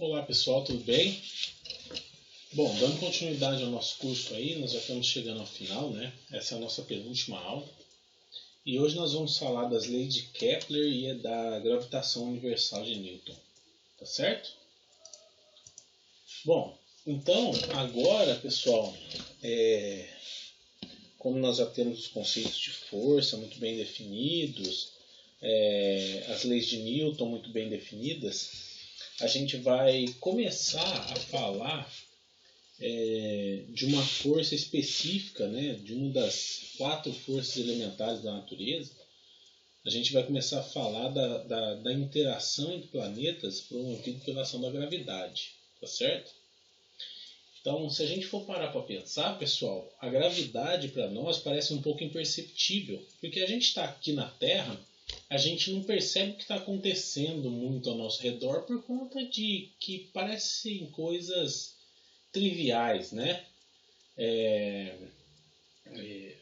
Olá pessoal, tudo bem? Bom, dando continuidade ao nosso curso aí, nós já estamos chegando ao final, né? Essa é a nossa penúltima aula. E hoje nós vamos falar das leis de Kepler e da gravitação universal de Newton. Tá certo? Bom, então agora pessoal, como nós já temos os conceitos de força muito bem definidos, as leis de Newton muito bem definidas, a gente vai começar a falar de uma força específica, né, de uma das 4 forças elementares da natureza. A gente vai começar a falar da interação entre planetas promovida pela ação da gravidade, tá certo? Então, se a gente for parar para pensar, pessoal, a gravidade para nós parece um pouco imperceptível, porque a gente está aqui na Terra, a gente não percebe o que está acontecendo muito ao nosso redor por conta de que parecem coisas triviais, né?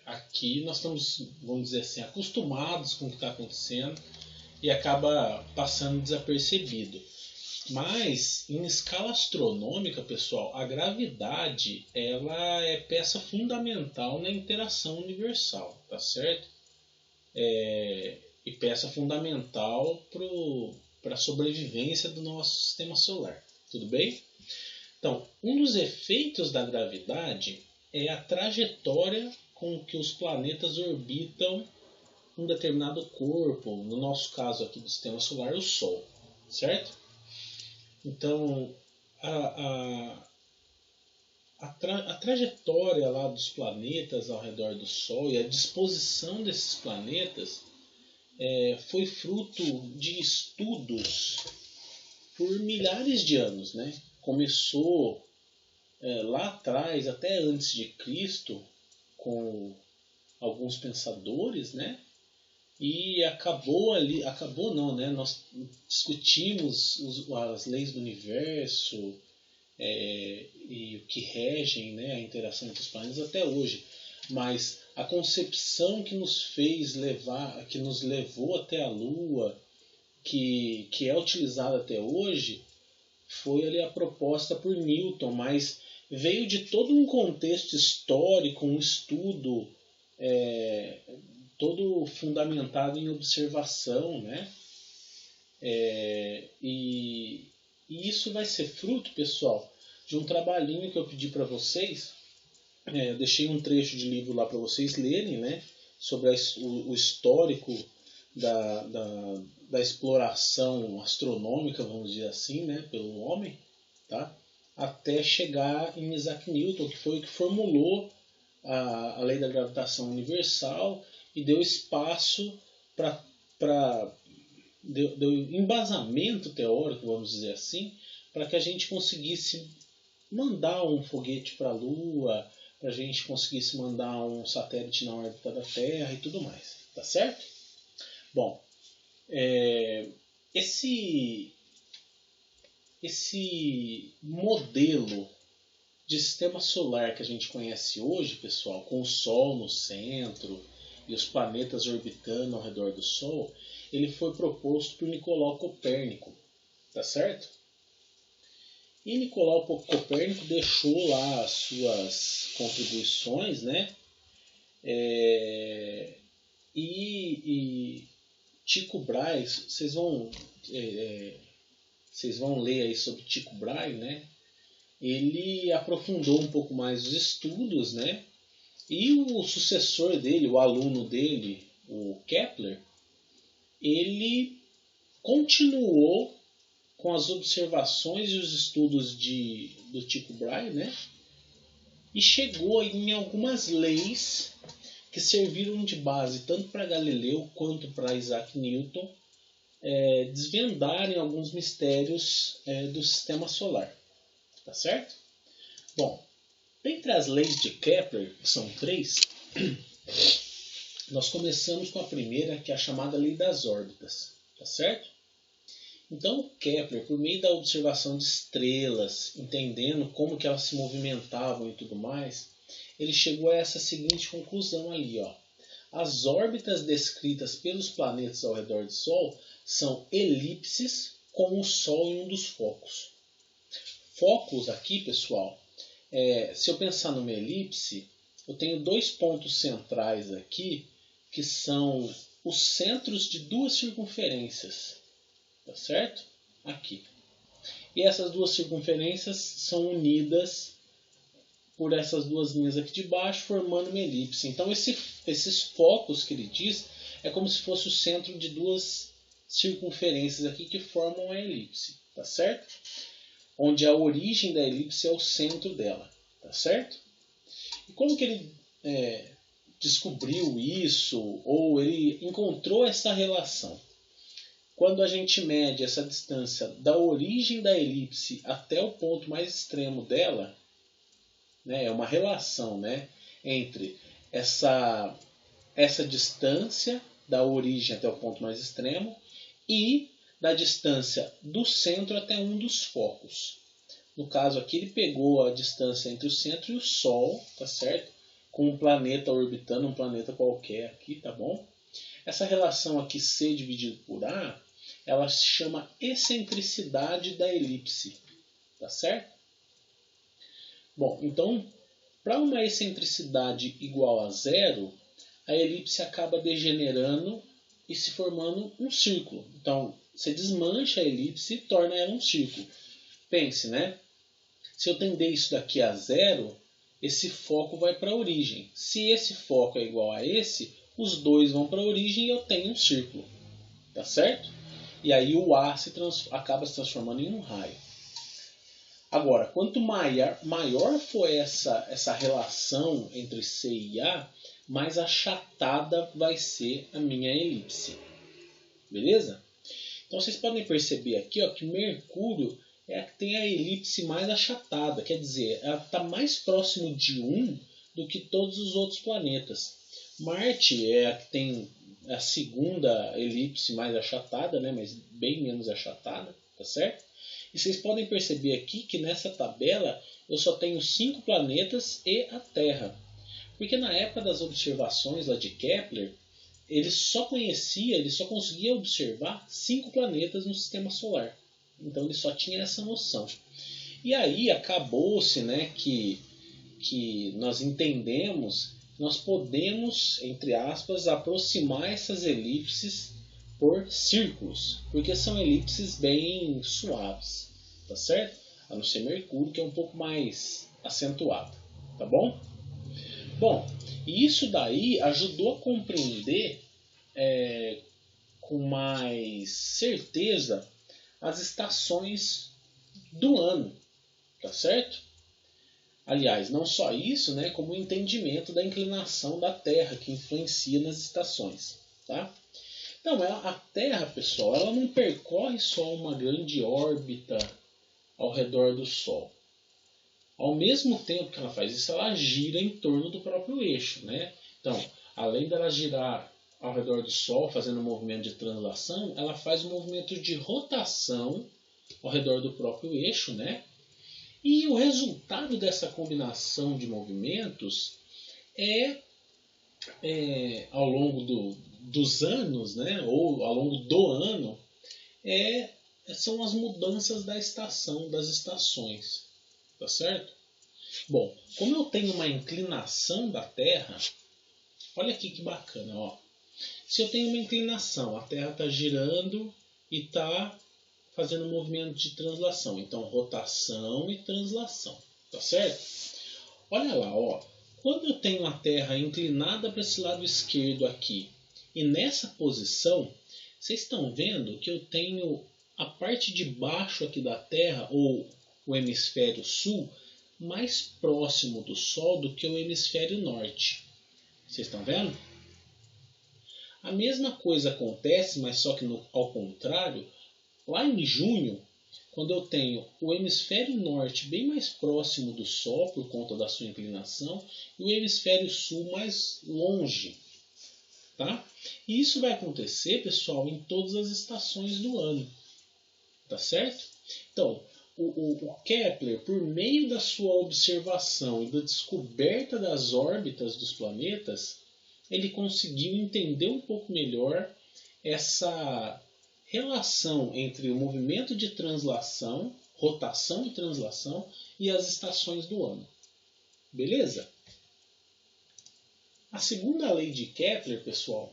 Aqui nós estamos, vamos dizer assim, acostumados com o que está acontecendo e acaba passando desapercebido. Mas em escala astronômica, pessoal, a gravidade ela é peça fundamental na interação universal, tá certo? E peça fundamental para a sobrevivência do nosso sistema solar, tudo bem? Então, um dos efeitos da gravidade é a trajetória com que os planetas orbitam um determinado corpo, no nosso caso aqui do sistema solar, o Sol, certo? Então, a trajetória lá dos planetas ao redor do Sol e a disposição desses planetas foi fruto de estudos por milhares de anos, né? Começou lá atrás, até antes de Cristo, com alguns pensadores, né? E acabou não, né? Nós discutimos as leis do universo e o que regem, né, a interação entre os planetas até hoje. Mas a concepção que nos levou até a Lua, que é utilizada até hoje, foi ali a proposta por Newton, mas veio de todo um contexto histórico, um estudo todo fundamentado em observação, né? E isso vai ser fruto, pessoal, de um trabalhinho que eu pedi para vocês. Eu deixei um trecho de livro lá para vocês lerem, né? Sobre o histórico da exploração astronômica, vamos dizer assim, né, pelo homem, tá? Até chegar em Isaac Newton, que foi o que formulou a lei da gravitação universal e deu espaço deu embasamento teórico, vamos dizer assim, para que a gente conseguisse mandar um foguete para a Lua, para a gente conseguisse mandar um satélite na órbita da Terra e tudo mais, tá certo? Bom, esse modelo de sistema solar que a gente conhece hoje, pessoal, com o Sol no centro e os planetas orbitando ao redor do Sol, ele foi proposto por Nicolau Copérnico, tá certo? E Nicolau Copérnico deixou lá as suas contribuições, né? E Tycho Brahe, vocês vão ler aí sobre Tycho Brahe, né? Ele aprofundou um pouco mais os estudos, né? E o sucessor dele, o aluno dele, o Kepler, ele continuou com as observações e os estudos do Tycho Brahe, né? E chegou em algumas leis que serviram de base tanto para Galileu quanto para Isaac Newton desvendarem alguns mistérios do sistema solar. Tá certo? Bom, dentre as leis de Kepler, que são 3, nós começamos com a primeira, que é a chamada lei das órbitas. Tá certo? Então, Kepler, por meio da observação de estrelas, entendendo como que elas se movimentavam e tudo mais, ele chegou a essa seguinte conclusão ali, ó. As órbitas descritas pelos planetas ao redor do Sol são elipses com o Sol em um dos focos. focos aqui, pessoal, se eu pensar numa elipse, eu tenho dois pontos centrais aqui, que são os centros de duas circunferências, tá certo? Aqui. E essas duas circunferências são unidas por essas duas linhas aqui de baixo, formando uma elipse. Então, esses focos que ele diz é como se fosse o centro de duas circunferências aqui que formam a elipse, tá certo? Onde a origem da elipse é o centro dela, tá certo? E como que ele descobriu isso, ou ele encontrou essa relação? Quando a gente mede essa distância da origem da elipse até o ponto mais extremo dela, né, é uma relação, né, entre essa distância da origem até o ponto mais extremo e da distância do centro até um dos focos. No caso aqui ele pegou a distância entre o centro e o Sol, tá certo? Com um planeta orbitando, um planeta qualquer aqui, tá bom? Essa relação aqui C dividido por A, ela se chama excentricidade da elipse, tá certo? Bom, então, para uma excentricidade igual a zero, a elipse acaba degenerando e se formando um círculo. Então, você desmancha a elipse e torna ela um círculo. Pense, né? Se eu tender isso daqui a zero, esse foco vai para a origem. Se esse foco é igual a esse, os dois vão para a origem e eu tenho um círculo. Tá certo? E aí o A acaba se transformando em um raio. Agora, quanto maior for essa relação entre C e A, mais achatada vai ser a minha elipse. Beleza? Então vocês podem perceber aqui, ó, que Mercúrio é a que tem a elipse mais achatada. Quer dizer, ela está mais próximo de 1 do que todos os outros planetas. Marte é a que tem a segunda elipse mais achatada, né, mas bem menos achatada, tá certo? E vocês podem perceber aqui que nessa tabela eu só tenho 5 planetas e a Terra. Porque na época das observações lá de Kepler, ele só conseguia observar 5 planetas no sistema solar. Então ele só tinha essa noção. E aí acabou-se, né, que nós entendemos, nós podemos, entre aspas, aproximar essas elipses por círculos, porque são elipses bem suaves, tá certo? A não ser Mercúrio, que é um pouco mais acentuado, tá bom? Bom, e isso daí ajudou a compreender com mais certeza as estações do ano, tá certo? Aliás, não só isso, né, como o entendimento da inclinação da Terra, que influencia nas estações, tá? Então, a Terra, pessoal, ela não percorre só uma grande órbita ao redor do Sol. Ao mesmo tempo que ela faz isso, ela gira em torno do próprio eixo, né? Então, além dela girar ao redor do Sol, fazendo um movimento de translação, ela faz um movimento de rotação ao redor do próprio eixo, né? E o resultado dessa combinação de movimentos ao longo dos anos, né? Ou ao longo do ano, são as mudanças das estações, tá certo? Bom, como eu tenho uma inclinação da Terra, olha aqui que bacana, ó. Se eu tenho uma inclinação, a Terra está girando e está fazendo um movimento de translação. Então, rotação e translação, tá certo? Olha lá, ó. Quando eu tenho a Terra inclinada para esse lado esquerdo aqui, e nessa posição, vocês estão vendo que eu tenho a parte de baixo aqui da Terra, ou o hemisfério sul, mais próximo do Sol do que o hemisfério norte. Vocês estão vendo? A mesma coisa acontece, mas só que ao contrário, lá em junho, quando eu tenho o hemisfério norte bem mais próximo do Sol, por conta da sua inclinação, e o hemisfério sul mais longe. Tá? E isso vai acontecer, pessoal, em todas as estações do ano. Tá certo? Então, o Kepler, por meio da sua observação e da descoberta das órbitas dos planetas, ele conseguiu entender um pouco melhor essa relação entre o movimento de translação, rotação e translação e as estações do ano. Beleza? A segunda lei de Kepler, pessoal,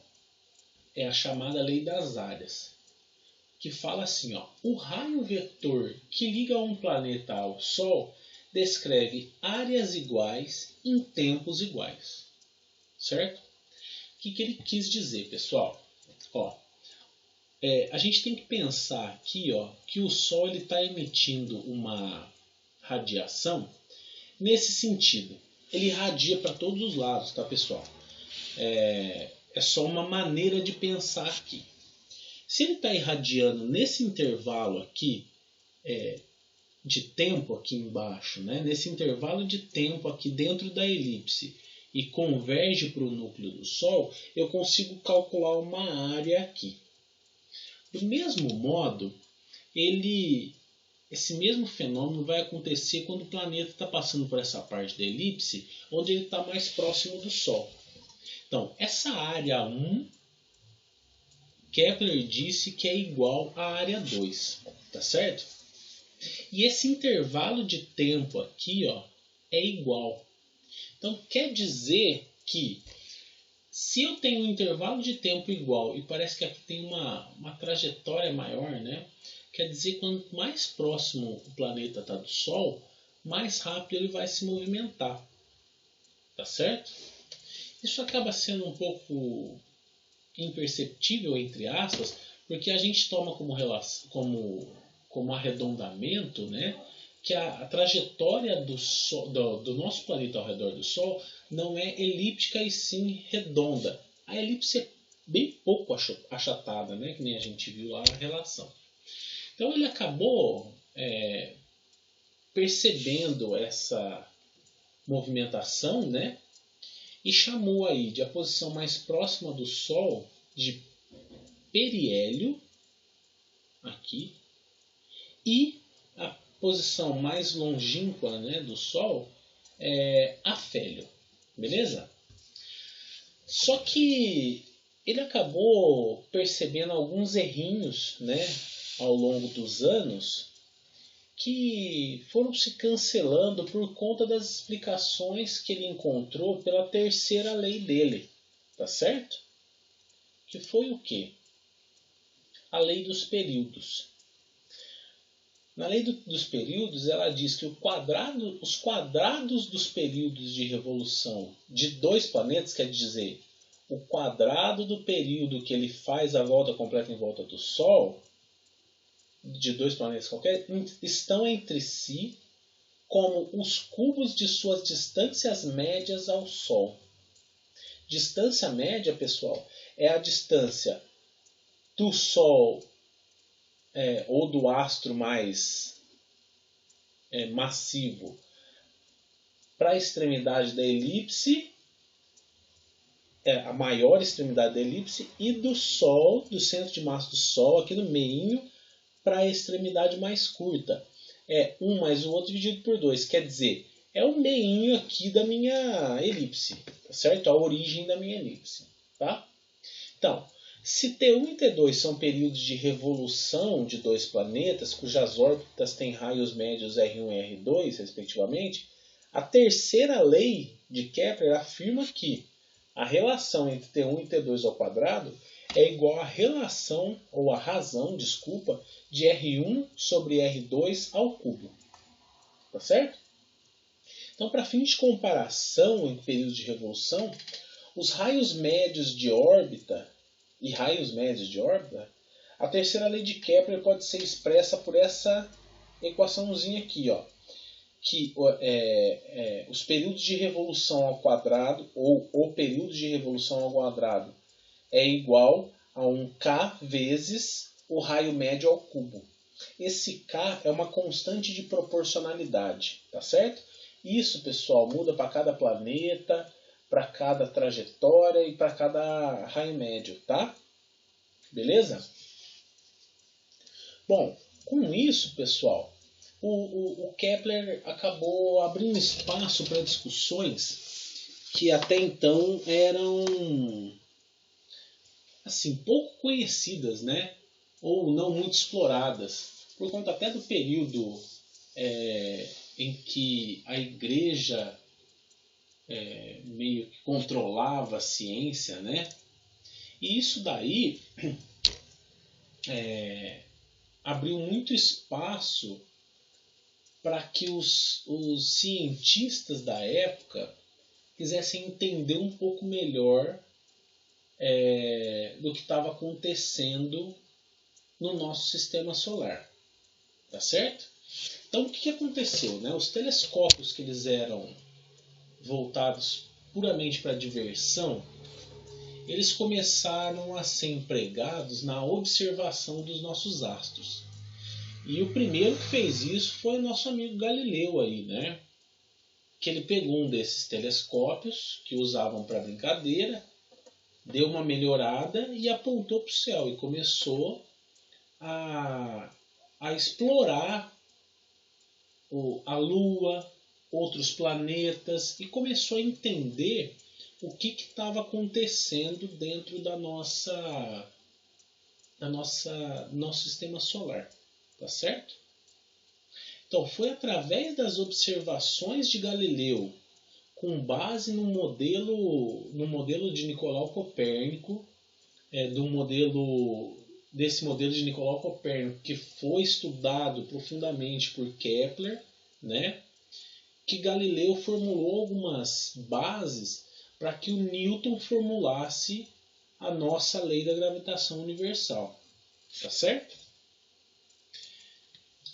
é a chamada lei das áreas, que fala assim, ó, o raio vetor que liga um planeta ao Sol descreve áreas iguais em tempos iguais. Certo? O que ele quis dizer, pessoal? Ó, a gente tem que pensar aqui, ó, que o Sol está emitindo uma radiação nesse sentido. Ele irradia para todos os lados, tá, pessoal? É só uma maneira de pensar aqui. Se ele está irradiando nesse intervalo aqui de tempo aqui embaixo, né, nesse intervalo de tempo aqui dentro da elipse e converge para o núcleo do Sol, eu consigo calcular uma área aqui. Do mesmo modo, esse mesmo fenômeno vai acontecer quando o planeta está passando por essa parte da elipse, onde ele está mais próximo do Sol. Então, essa área 1, Kepler disse que é igual à área 2, tá certo? E esse intervalo de tempo aqui, ó, é igual. Então, quer dizer que se eu tenho um intervalo de tempo igual e parece que aqui tem uma trajetória maior, né? Quer dizer que quanto mais próximo o planeta está do Sol, mais rápido ele vai se movimentar. Tá certo? Isso acaba sendo um pouco imperceptível, entre aspas, porque a gente toma como arredondamento, né, que a trajetória do nosso planeta ao redor do Sol não é elíptica e sim redonda. A elipse é bem pouco achatada, né, que nem a gente viu lá na relação. Então ele acabou percebendo essa movimentação, né, e chamou aí de a posição mais próxima do Sol de periélio, aqui, e a posição mais longínqua, né, do Sol é afélio. Beleza? Só que ele acabou percebendo alguns errinhos, né, ao longo dos anos que foram se cancelando por conta das explicações que ele encontrou pela terceira lei dele. Tá certo? Que foi o quê? A lei dos períodos. Na lei dos períodos, ela diz que os quadrados dos períodos de revolução de dois planetas, quer dizer, o quadrado do período que ele faz a volta completa em volta do Sol, de dois planetas qualquer, estão entre si como os cubos de suas distâncias médias ao Sol. Distância média, pessoal, é a distância do Sol ou do astro mais massivo para a extremidade da elipse, a maior extremidade da elipse, e do Sol, do centro de massa do Sol, aqui no meinho, para a extremidade mais curta. É 1 mais o outro dividido por 2. Quer dizer, é o meinho aqui da minha elipse. Tá certo? A origem da minha elipse. Tá? Então, se T1 e T2 são períodos de revolução de dois planetas, cujas órbitas têm raios médios R1 e R2, respectivamente, a terceira lei de Kepler afirma que a relação entre T1 e T2 ao quadrado é igual à relação, ou à razão, desculpa, de R1 sobre R2 ao cubo. Tá certo? Então, para fins de comparação em períodos de revolução, os raios médios de órbita e raios médios de órbita, a terceira lei de Kepler pode ser expressa por essa equaçãozinha aqui, ó, que os períodos de revolução ao quadrado, ou o período de revolução ao quadrado, é igual a um K vezes o raio médio ao cubo. Esse K é uma constante de proporcionalidade, tá certo? Isso, pessoal, muda para cada planeta, para cada trajetória e para cada raio médio, tá? Beleza? Bom, com isso, pessoal, o Kepler acabou abrindo espaço para discussões que até então eram assim, pouco conhecidas, né? Ou não muito exploradas, por conta até do período em que a igreja meio que controlava a ciência, né? E isso daí abriu muito espaço para que os cientistas da época quisessem entender um pouco melhor do que estava acontecendo no nosso sistema solar, tá certo? Então o que aconteceu, né? Os telescópios que eles eram voltados puramente para diversão, eles começaram a ser empregados na observação dos nossos astros. E o primeiro que fez isso foi o nosso amigo Galileu aí, né? Que ele pegou um desses telescópios que usavam para brincadeira, deu uma melhorada e apontou para o céu e começou a explorar a Lua, outros planetas, e começou a entender o que estava acontecendo dentro do nosso sistema solar, tá certo? Então foi através das observações de Galileu, com base no modelo de Nicolau Copérnico, desse modelo de Nicolau Copérnico que foi estudado profundamente por Kepler, né? Que Galileu formulou algumas bases para que o Newton formulasse a nossa lei da gravitação universal. Tá certo?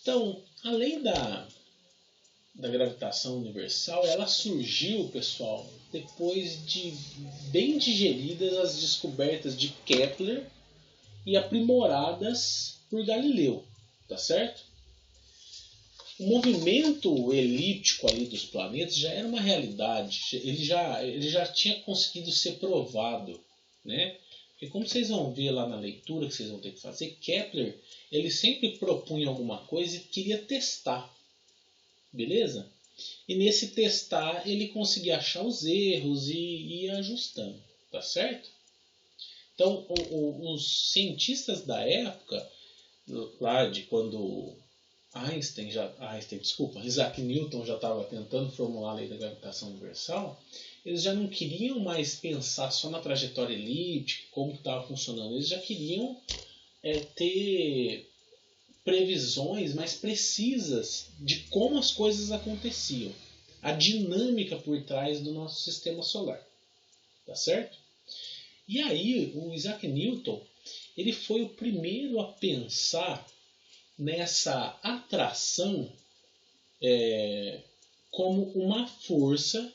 Então, a lei da gravitação universal, ela surgiu, pessoal, depois de bem digeridas as descobertas de Kepler e aprimoradas por Galileu. Tá certo? O movimento elíptico ali dos planetas já era uma realidade, ele já tinha conseguido ser provado, né? Porque como vocês vão ver lá na leitura que vocês vão ter que fazer, Kepler ele sempre propunha alguma coisa e queria testar, beleza? E nesse testar ele conseguia achar os erros e ir ajustando, tá certo? Então os cientistas da época, lá de quando Isaac Newton já estava tentando formular a lei da gravitação universal, eles já não queriam mais pensar só na trajetória elíptica, como estava funcionando, eles já queriam ter previsões mais precisas de como as coisas aconteciam, a dinâmica por trás do nosso sistema solar, tá certo? E aí o Isaac Newton ele foi o primeiro a pensar nessa atração como uma força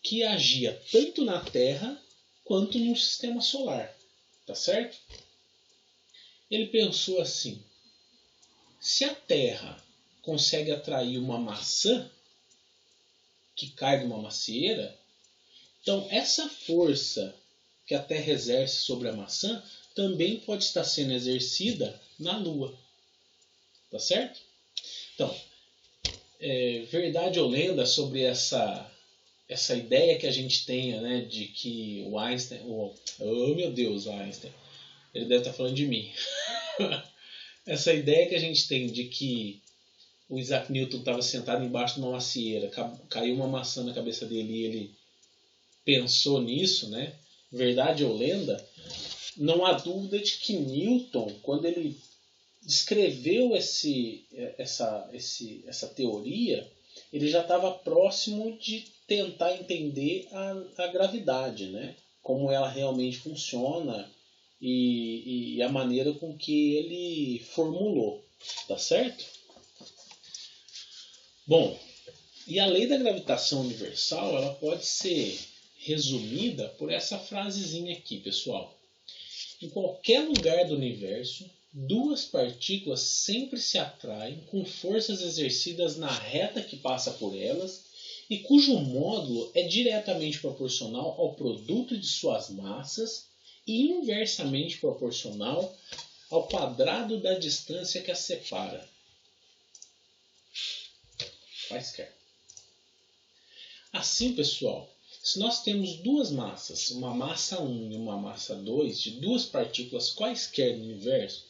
que agia tanto na Terra quanto no sistema solar, tá certo? Ele pensou assim: se a Terra consegue atrair uma maçã que cai de uma macieira, então essa força que a Terra exerce sobre a maçã também pode estar sendo exercida na Lua. Tá certo? Então, verdade ou lenda sobre essa ideia que a gente tenha, né, de que o Einstein... o Einstein. Ele deve estar falando de mim. Essa ideia que a gente tem de que o Isaac Newton estava sentado embaixo de uma macieira, caiu uma maçã na cabeça dele e ele pensou nisso, né? Verdade ou lenda? Não há dúvida de que Newton, quando ele descreveu essa teoria, ele já estava próximo de tentar entender a gravidade, né? Como ela realmente funciona e a maneira com que ele formulou, tá certo? Bom, e a lei da gravitação universal ela pode ser resumida por essa frasezinha aqui, pessoal. Em qualquer lugar do universo, duas partículas sempre se atraem com forças exercidas na reta que passa por elas e cujo módulo é diretamente proporcional ao produto de suas massas e inversamente proporcional ao quadrado da distância que as separa. Quaisquer. Assim, pessoal, se nós temos duas massas, uma massa 1 e uma massa 2, de duas partículas quaisquer no universo,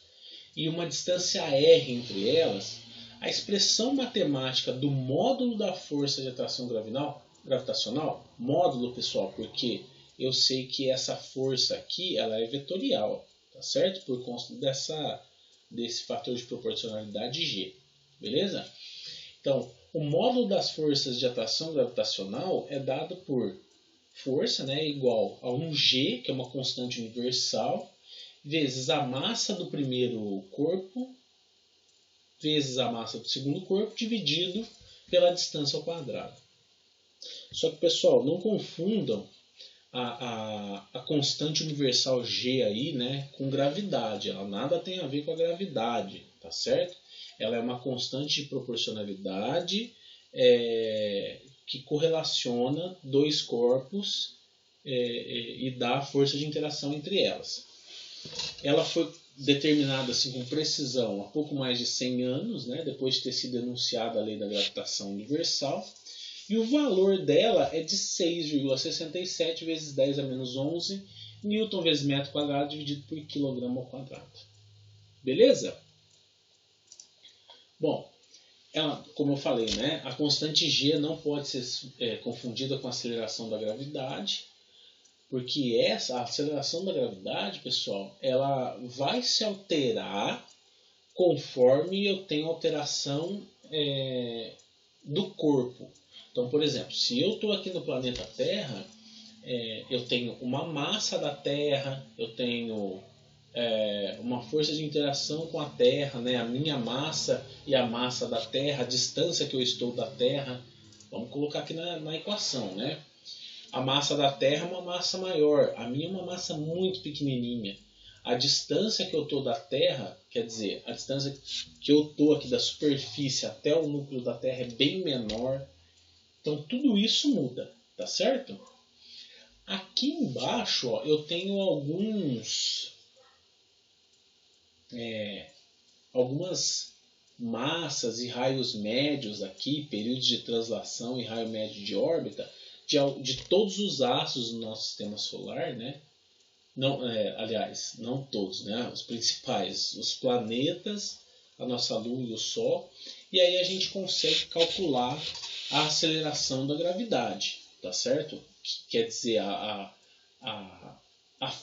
e uma distância r entre elas, A expressão matemática do módulo da força de atração gravitacional, módulo, pessoal, porque eu sei que essa força aqui ela é vetorial, tá certo? Por conta desse fator de proporcionalidade G, beleza? Então, o módulo das forças de atração gravitacional é dado por força, né, igual a um G, que é uma constante universal, vezes a massa do primeiro corpo, vezes a massa do segundo corpo, dividido pela distância ao quadrado. Só que, pessoal, não confundam a constante universal G aí, né, com gravidade. Ela nada tem a ver com a gravidade, tá certo? Ela é uma constante de proporcionalidade que correlaciona dois corpos e dá força de interação entre elas. Ela foi determinada assim, com precisão há pouco mais de 100 anos, né, depois de ter sido enunciada a lei da gravitação universal. E o valor dela é de 6,67 vezes 10 a menos 11 Newton vezes metro quadrado dividido por quilograma ao quadrado. Beleza? Bom, como eu falei, né, a constante G não pode ser confundida com a aceleração da gravidade, porque a aceleração da gravidade, pessoal, ela vai se alterar conforme eu tenho alteração do corpo. Então, por exemplo, se eu estou aqui no planeta Terra, eu tenho uma massa da Terra, eu tenho uma força de interação com a Terra, né? A minha massa e a massa da Terra, a distância que eu estou da Terra. Vamos colocar aqui na equação, né? A massa da Terra é uma massa maior, a minha é uma massa muito pequenininha. A distância que eu estou da Terra, quer dizer, a distância que eu estou aqui da superfície até o núcleo da Terra é bem menor. Então tudo isso muda, tá certo? Aqui embaixo, ó, eu tenho algumas massas e raios médios aqui, períodos de translação e raio médio de órbita, de todos os astros do nosso sistema solar, né? Não, aliás, não todos, né? Os principais, os planetas, a nossa Lua e o Sol. E aí a gente consegue calcular a aceleração da gravidade, tá certo? Quer dizer, a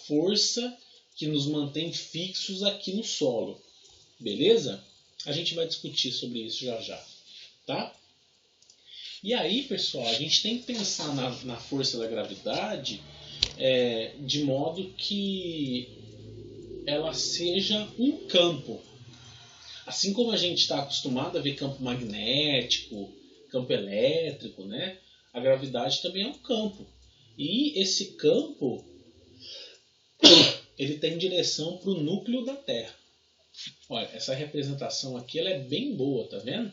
força que nos mantém fixos aqui no solo, beleza? A gente vai discutir sobre isso já já, tá? E aí, pessoal, a gente tem que pensar na força da gravidade de modo que ela seja um campo. Assim como a gente está acostumado a ver campo magnético, campo elétrico, né? A gravidade também é um campo. E esse campo ele tem direção para o núcleo da Terra. Olha, essa representação aqui ela é bem boa, tá vendo?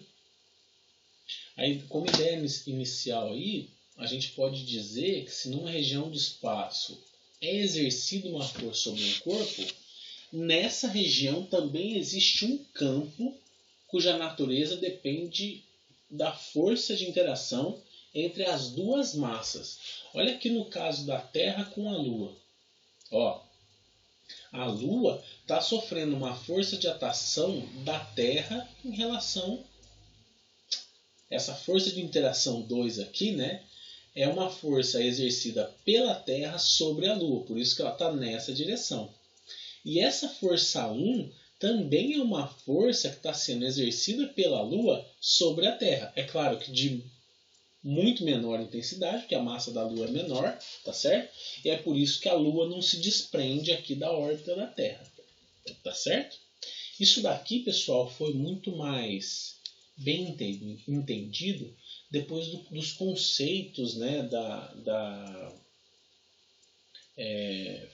Aí, como ideia inicial aí, a gente pode dizer que se numa região do espaço é exercida uma força sobre um corpo, nessa região também existe um campo cuja natureza depende da força de interação entre as duas massas. Olha aqui no caso da Terra com a Lua. Ó, a Lua está sofrendo uma força de atração da Terra em relação... Essa força de interação 2 aqui, né, é uma força exercida pela Terra sobre a Lua. Por isso que ela está nessa direção. E essa força 1 também é uma força que está sendo exercida pela Lua sobre a Terra. É claro que de muito menor intensidade, porque a massa da Lua é menor, tá certo? E é por isso que a Lua não se desprende aqui da órbita da Terra, tá certo? Isso daqui, pessoal, foi muito mais bem entendido depois dos conceitos, né,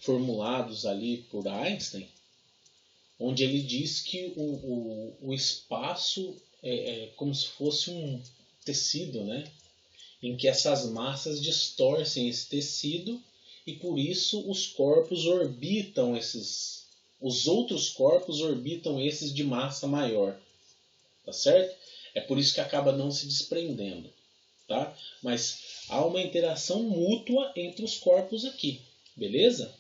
formulados ali por Einstein, onde ele diz que o espaço é como se fosse um tecido, né, em que essas massas distorcem esse tecido e por isso os corpos orbitam os outros corpos orbitam esses de massa maior, tá certo? É por isso que acaba não se desprendendo, tá? Mas há uma interação mútua entre os corpos aqui, beleza?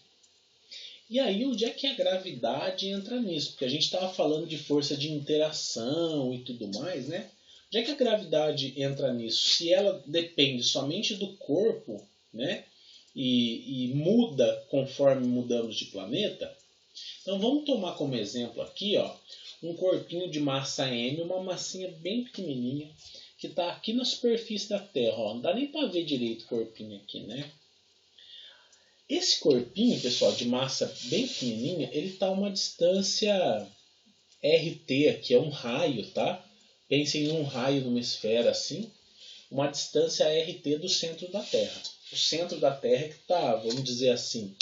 E aí onde é que a gravidade entra nisso? Porque a gente estava falando de força de interação e tudo mais, né? Onde é que a gravidade entra nisso? Se ela depende somente do corpo, né? E muda conforme mudamos de planeta. Então vamos tomar como exemplo aqui, ó, um corpinho de massa M, uma massinha bem pequenininha, que está aqui na superfície da Terra. Ó. Não dá nem para ver direito o corpinho aqui, né? Esse corpinho, pessoal, de massa bem pequenininha, ele está a uma distância RT, aqui é um raio, tá? Pensem num raio numa esfera assim, uma distância RT do centro da Terra. O centro da Terra é que está, vamos dizer assim,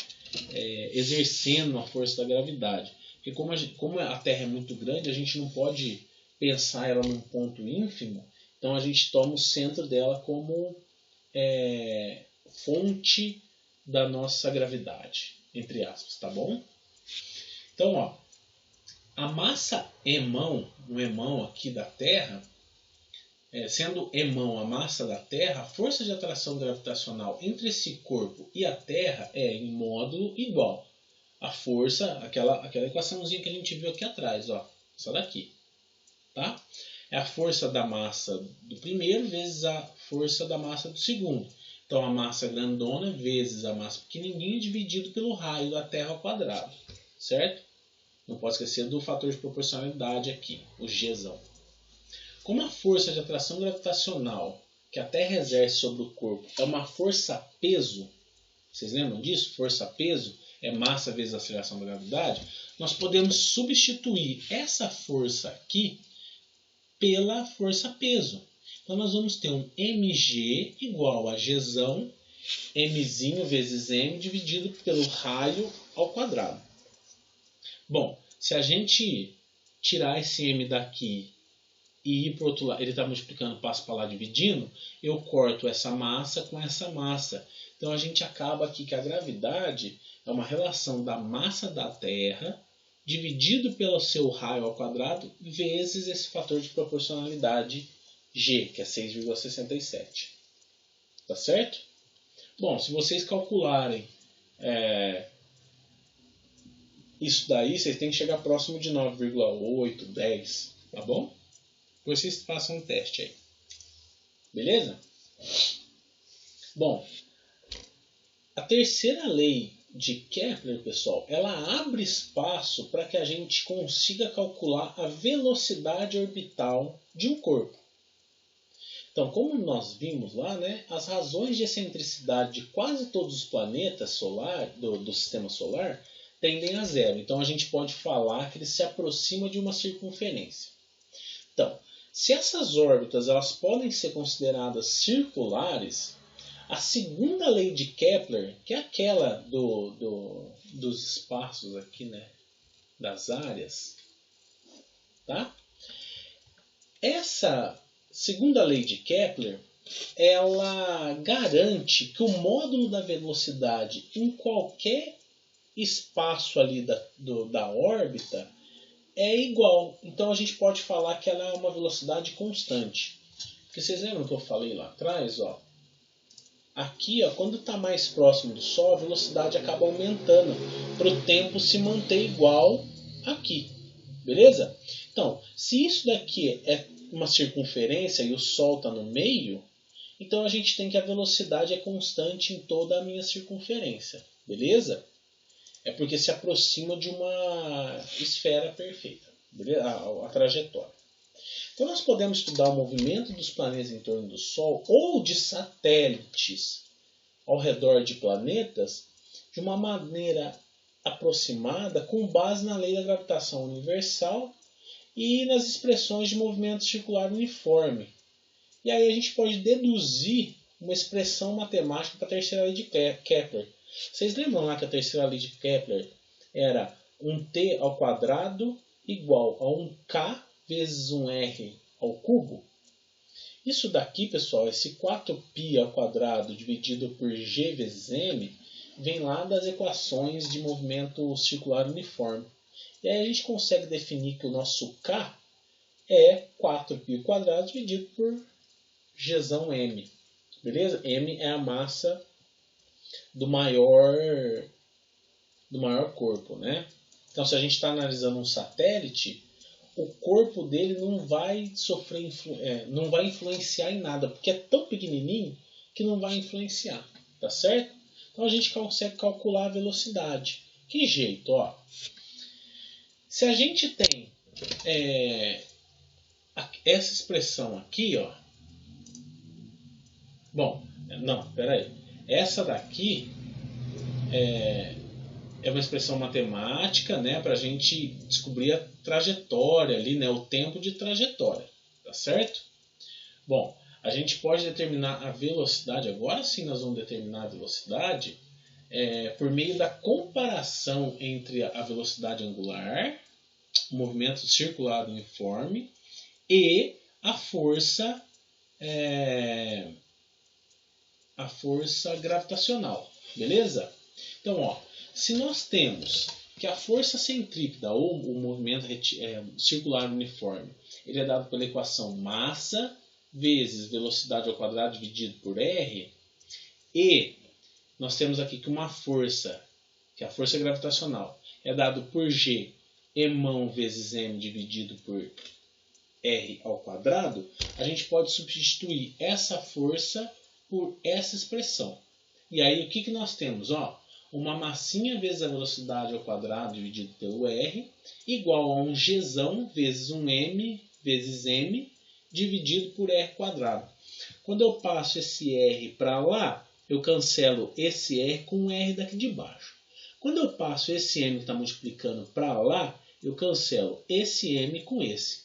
exercendo a força da gravidade. Porque como a Terra é muito grande, a gente não pode pensar ela num ponto ínfimo, então a gente toma o centro dela como fonte da nossa gravidade, entre aspas, tá bom? Então, ó, a massa emão, um emão aqui da Terra, sendo emão a massa da Terra, a força de atração gravitacional entre esse corpo e a Terra é em módulo igual. A força, aquela equaçãozinha que a gente viu aqui atrás, ó, essa daqui, tá? É a força da massa do primeiro vezes a força da massa do segundo. Então, a massa grandona vezes a massa pequenininha dividido pelo raio da Terra ao quadrado, certo? Não pode esquecer do fator de proporcionalidade aqui, o Gzão. Como a força de atração gravitacional que a Terra exerce sobre o corpo é uma força-peso, vocês lembram disso? Força-peso é massa vezes a aceleração da gravidade. Nós podemos substituir essa força aqui pela força-peso. Então nós vamos ter um mg igual a gzão, mzinho vezes m, dividido pelo raio ao quadrado. Bom, se a gente tirar esse m daqui e ir para o outro lado, ele está multiplicando, passo para lá dividindo, eu corto essa massa com essa massa. Então a gente acaba aqui que a gravidade é uma relação da massa da Terra dividido pelo seu raio ao quadrado vezes esse fator de proporcionalidade G, que é 6,67. Tá certo? Bom, se vocês calcularem isso daí, vocês têm que chegar próximo de 9,8, 10, tá bom? Depois vocês façam um teste aí. Beleza? Bom, a terceira lei de Kepler, pessoal, ela abre espaço para que a gente consiga calcular a velocidade orbital de um corpo. Então, como nós vimos lá, né, as razões de excentricidade de quase todos os planetas do sistema solar tendem a zero. Então, a gente pode falar que eles se aproximam de uma circunferência. Então, se essas órbitas elas podem ser consideradas circulares, a segunda lei de Kepler, que é aquela dos espaços aqui, né, das áreas, tá? Essa segunda lei de Kepler, ela garante que o módulo da velocidade em qualquer espaço ali da órbita é igual. Então a gente pode falar que ela é uma velocidade constante. Porque vocês lembram que eu falei lá atrás, ó? Aqui, ó, quando está mais próximo do Sol, a velocidade acaba aumentando para o tempo se manter igual aqui. Beleza? Então, se isso daqui é uma circunferência e o Sol está no meio, então a gente tem que a velocidade é constante em toda a minha circunferência. Beleza? É porque se aproxima de uma esfera perfeita. Beleza? A trajetória. Então nós podemos estudar o movimento dos planetas em torno do Sol ou de satélites ao redor de planetas de uma maneira aproximada com base na lei da gravitação universal e nas expressões de movimento circular uniforme. E aí a gente pode deduzir uma expressão matemática para a terceira lei de Kepler. Vocês lembram lá que a terceira lei de Kepler era um t ao quadrado igual a um k vezes um r ao cubo? Isso daqui, pessoal, esse 4π ao quadrado dividido por g vezes m, vem lá das equações de movimento circular uniforme. E aí a gente consegue definir que o nosso k é 4π ao quadrado dividido por gzão m. Beleza? M é a massa do maior do maior corpo, né? Então, se a gente está analisando um satélite, o corpo dele não vai sofrer, não vai influenciar em nada, porque é tão pequenininho que não vai influenciar, tá certo? Então a gente consegue calcular a velocidade. Que jeito, ó? Se a gente tem essa expressão aqui, ó. Bom, não, peraí. Essa daqui é uma expressão matemática, né, para a gente descobrir a trajetória ali, né, o tempo de trajetória, tá certo? Bom, a gente pode determinar a velocidade, agora sim nós vamos determinar a velocidade por meio da comparação entre a velocidade angular, o movimento circular uniforme, e a força gravitacional, beleza? Então, ó, se nós temos que a força centrípeta ou o movimento circular uniforme, ele é dado pela equação massa vezes velocidade ao quadrado dividido por R, e nós temos aqui que uma força, que é a força gravitacional, é dado por G mão vezes m dividido por R ao quadrado, a gente pode substituir essa força por essa expressão. E aí o que nós temos? Ó, uma massinha vezes a velocidade ao quadrado dividido pelo R igual a um Gzão vezes um m vezes m dividido por R quadrado. Quando eu passo esse R para lá, eu cancelo esse R com o R daqui de baixo. Quando eu passo esse m que está multiplicando para lá, eu cancelo esse m com esse.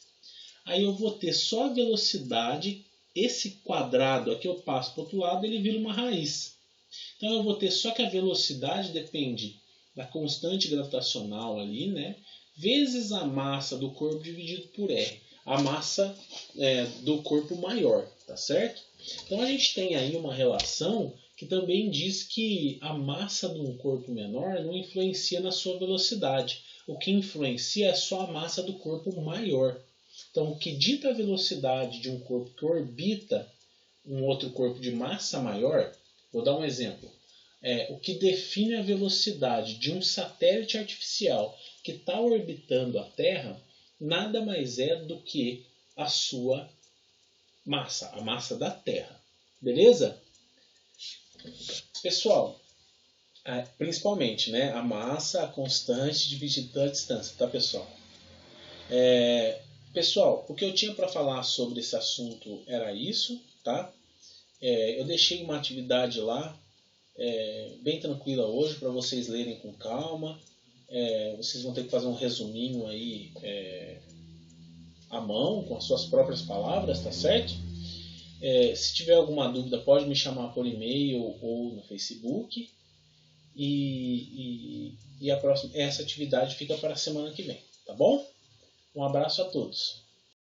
Aí eu vou ter só a velocidade, esse quadrado aqui eu passo para o outro lado, ele vira uma raiz. Então eu vou ter só que a velocidade depende da constante gravitacional ali, né? Vezes a massa do corpo dividido por R. A massa do corpo maior, tá certo? Então a gente tem aí uma relação que também diz que a massa de um corpo menor não influencia na sua velocidade. O que influencia é só a massa do corpo maior. Então o que dita a velocidade de um corpo que orbita um outro corpo de massa maior, vou dar um exemplo. O que define a velocidade de um satélite artificial que está orbitando a Terra nada mais é do que a sua massa, a massa da Terra. Beleza? Pessoal, principalmente, né, a massa, a constante dividida pela distância, tá, pessoal? Pessoal, o que eu tinha para falar sobre esse assunto era isso, tá? Eu deixei uma atividade lá, bem tranquila hoje, para vocês lerem com calma. Vocês vão ter que fazer um resuminho aí à mão, com as suas próprias palavras, tá certo? Se tiver alguma dúvida, pode me chamar por e-mail ou no Facebook. E essa atividade fica para a semana que vem, tá bom? Um abraço a todos.